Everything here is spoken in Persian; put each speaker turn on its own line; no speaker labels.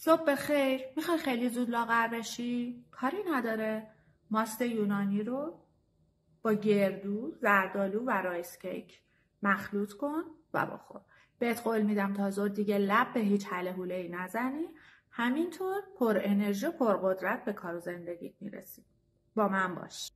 صبح بخیر. میخوای خیلی زود لاغر بشی؟ کاری نداره. ماست یونانی رو با گردو، زردآلو و رایس کیک مخلوط کن و بخور. بهت قول میدم تا ظهر دیگه لب به هیچ هله هوله‌ای نزنی. همینطور پر انرژی و پر قدرت به کار و زندگیت میرسی. با من باش.